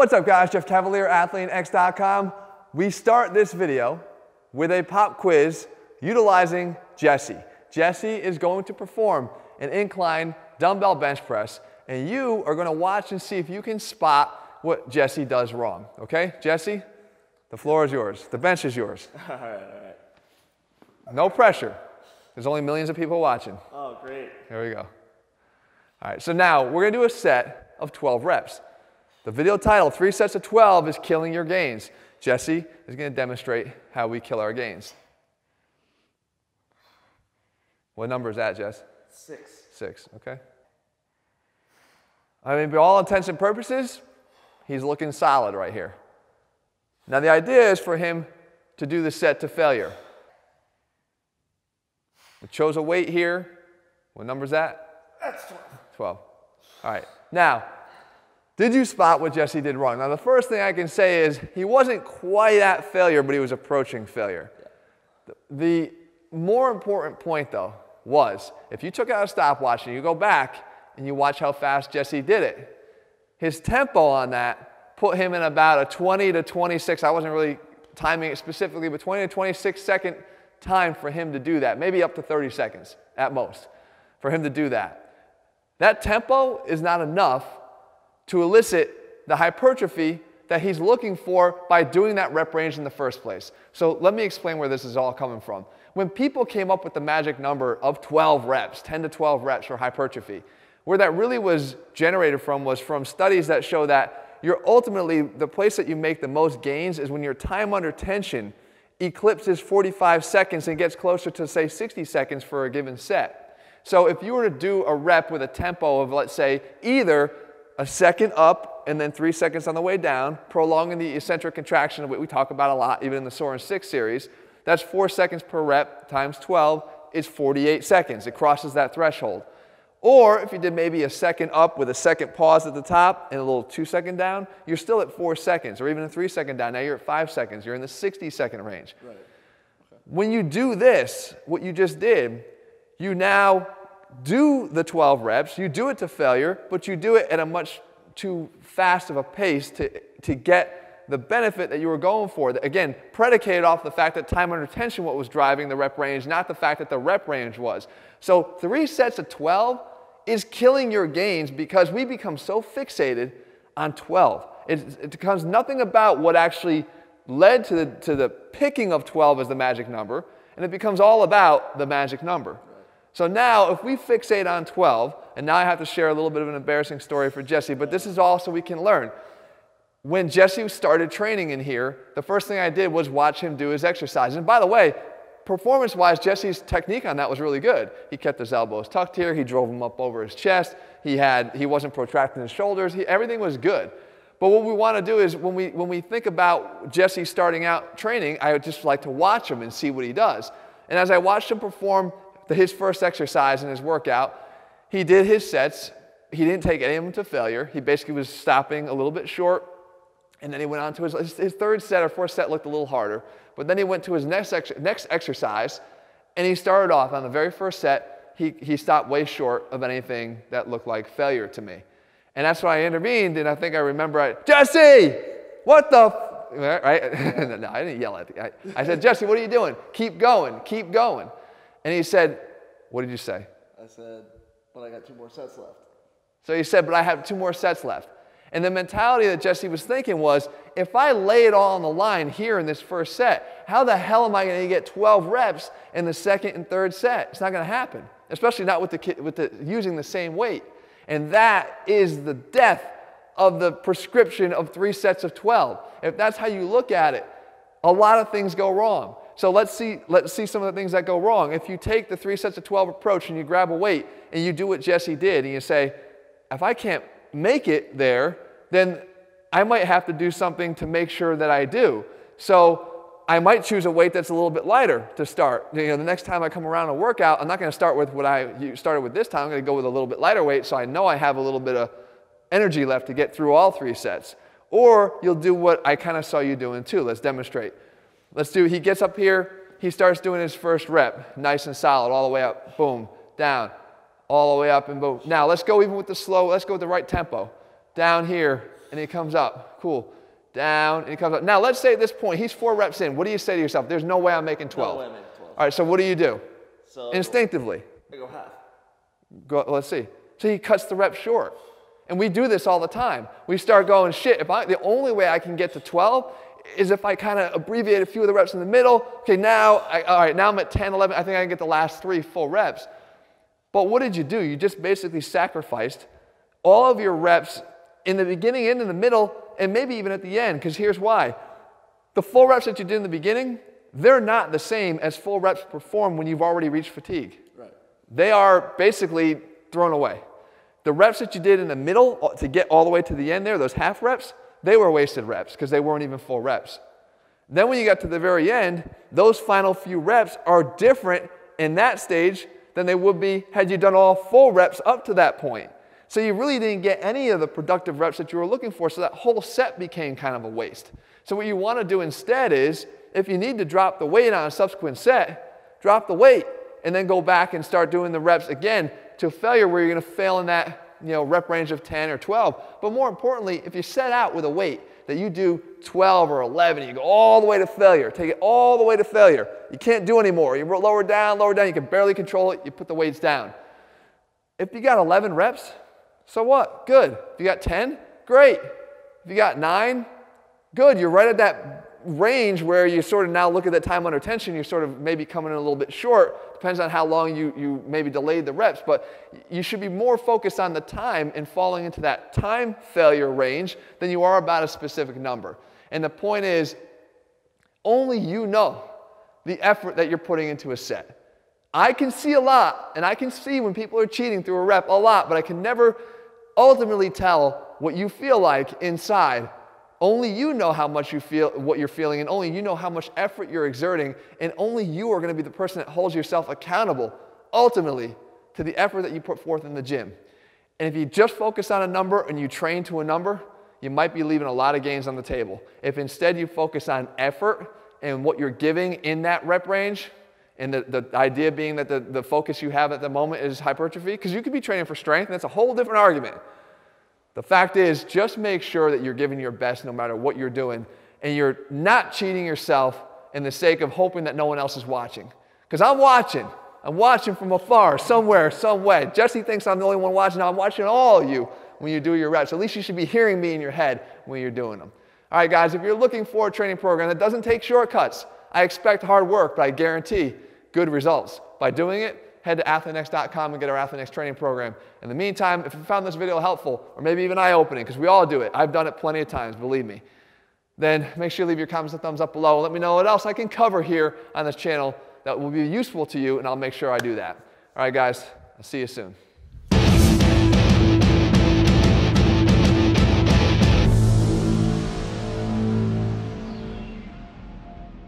What's up guys, Jeff Cavalier, ATHLEAN-X.com. We start this video with a pop quiz utilizing Jesse. Jesse is going to perform an incline dumbbell bench press, and you are going to watch and see if you can spot what Jesse does wrong. Okay, Jesse, the floor is yours. The bench is yours. All right. No pressure. There's only millions of people watching. Oh, great. Here we go. All right, so now we're going to do a set of 12 reps. The video title, 3 sets of 12, is killing your gains. Jesse is going to demonstrate how we kill our gains. What number is that, Jess? 6. 6, okay. I mean, by all intents and purposes, he's looking solid right here. Now the idea is for him to do the set to failure. We chose a weight here. What number is that? That's 12. 12. All right. Now, did you spot what Jesse did wrong? Now, the first thing I can say is he wasn't quite at failure, but he was approaching failure. Yeah. The more important point, though, was if you took out a stopwatch and you go back and you watch how fast Jesse did it, his tempo on that put him in about a 20 to 26, I wasn't really timing it specifically, but 20 to 26 second time for him to do that, maybe up to 30 seconds at most for him to do that. That tempo is not enough to elicit the hypertrophy that he's looking for by doing that rep range in the first place. So let me explain where this is all coming from. When people came up with the magic number of 12 reps, 10 to 12 reps for hypertrophy, where that really was generated from was from studies that show that you're ultimately, the place that you make the most gains is when your time under tension eclipses 45 seconds and gets closer to, say, 60 seconds for a given set. So if you were to do a rep with a tempo of, let's say, either a second up and then 3 seconds on the way down, prolonging the eccentric contraction, we talk about a lot, even in the Soaring 6 series, that's 4 seconds per rep times 12 is 48 seconds. It crosses that threshold. Or if you did maybe a second up with a second pause at the top and a little 2-second down, you're still at 4 seconds, or even a 3-second down. Now you're at 5 seconds. You're in the 60-second range. Right. Okay. When you do this, what you just did, you now do the 12 reps, you do it to failure, but you do it at a much too fast of a pace to get the benefit that you were going for. Again, predicated off the fact that time under tension what was driving the rep range, not the fact that the rep range was. So 3 sets of 12 is killing your gains because we become so fixated on 12. It becomes nothing about what actually led to the picking of 12 as the magic number, and it becomes all about the magic number. So now, if we fixate on 12, and now I have to share a little bit of an embarrassing story for Jesse, but this is all so we can learn. When Jesse started training in here, the first thing I did was watch him do his exercise. And by the way, performance-wise, Jesse's technique on that was really good. He kept his elbows tucked here. He drove them up over his chest. He wasn't protracting his shoulders. Everything was good. But what we want to do is when we think about Jesse starting out training, I would just like to watch him and see what he does. And as I watched him perform his first exercise in his workout, he did his sets. He didn't take any of them to failure. He basically was stopping a little bit short, and then he went on to his third set or fourth set looked a little harder, but then he went to his next exercise, and he started off on the very first set. He stopped way short of anything that looked like failure to me. And that's why I intervened, and I think I remember, Jesse, what the right? No, I didn't yell at him. I said, Jesse, what are you doing? Keep going, keep going. And he said, what did you say? I said, but I got 2 more sets left. So he said, but I have 2 more sets left. And the mentality that Jesse was thinking was, if I lay it all on the line here in this first set, how the hell am I going to get 12 reps in the second and third set? It's not going to happen, especially not with using the same weight. And that is the death of the prescription of 3 sets of 12. If that's how you look at it, a lot of things go wrong. So let's see some of the things that go wrong. If you take the 3 sets of 12 approach and you grab a weight and you do what Jesse did and you say, if I can't make it there, then I might have to do something to make sure that I do. So I might choose a weight that's a little bit lighter to start. You know, the next time I come around a workout, I'm not going to start with what I started with this time. I'm going to go with a little bit lighter weight so I know I have a little bit of energy left to get through all 3 sets. Or you'll do what I kind of saw you doing too. Let's demonstrate. He gets up here, he starts doing his first rep, nice and solid, all the way up, boom, down, all the way up and boom. Now let's go even with the slow, let's go with the right tempo. down here, and he comes up. Cool. Down, and he comes up. Now, let's say at this point, he's 4 reps in. What do you say to yourself? There's no way I'm making 12. No way I'm making 12. All right, so what do you do? So instinctively. I go half. Let's see. So he cuts the reps short. And we do this all the time. We start going, shit, the only way I can get to 12 is if I kind of abbreviate a few of the reps in the middle. Okay, now I'm at 10, 11. I think I can get the last 3 full reps. But what did you do? You just basically sacrificed all of your reps in the beginning and in the middle, and maybe even at the end, because here's why. The full reps that you did in the beginning, they're not the same as full reps performed when you've already reached fatigue. Right. They are basically thrown away. The reps that you did in the middle to get all the way to the end there, those half reps, they were wasted reps because they weren't even full reps. Then when you got to the very end, those final few reps are different in that stage than they would be had you done all full reps up to that point. So you really didn't get any of the productive reps that you were looking for, so that whole set became kind of a waste. So what you want to do instead is, if you need to drop the weight on a subsequent set, drop the weight, and then go back and start doing the reps again to failure where you're going to fail in that rep range of 10 or 12. But more importantly, if you set out with a weight that you do 12 or 11, you go all the way to failure, take it all the way to failure. You can't do anymore. You lower down, you can barely control it, you put the weights down. If you got 11 reps, so what? Good. If you got 10, great. If you got 9, good. You're right at that range where you sort of now look at that time under tension, you're sort of maybe coming in a little bit short. Depends on how long you maybe delayed the reps, but you should be more focused on the time and falling into that time failure range than you are about a specific number. And the point is, only you know the effort that you're putting into a set. I can see a lot, and I can see when people are cheating through a rep a lot, but I can never ultimately tell what you feel like inside. Only you know how much you feel, what you're feeling, and only you know how much effort you're exerting, and only you are going to be the person that holds yourself accountable, ultimately, to the effort that you put forth in the gym. And if you just focus on a number and you train to a number, you might be leaving a lot of gains on the table. If instead you focus on effort and what you're giving in that rep range, and the idea being that the focus you have at the moment is hypertrophy, because you could be training for strength, and that's a whole different argument. The fact is, just make sure that you're giving your best no matter what you're doing, and you're not cheating yourself in the sake of hoping that no one else is watching. Because I'm watching. I'm watching from afar, somewhere, some way. Jesse thinks I'm the only one watching. I'm watching all of you when you do your reps. At least you should be hearing me in your head when you're doing them. All right, guys, if you're looking for a training program that doesn't take shortcuts, I expect hard work, but I guarantee good results. By doing it, head to ATHLEAN-X.com and get our ATHLEAN-X training program. In the meantime, if you found this video helpful, or maybe even eye-opening, because we all do it, I've done it plenty of times, believe me, then make sure you leave your comments and thumbs up below. Let me know what else I can cover here on this channel that will be useful to you, and I'll make sure I do that. All right, guys, I'll see you soon.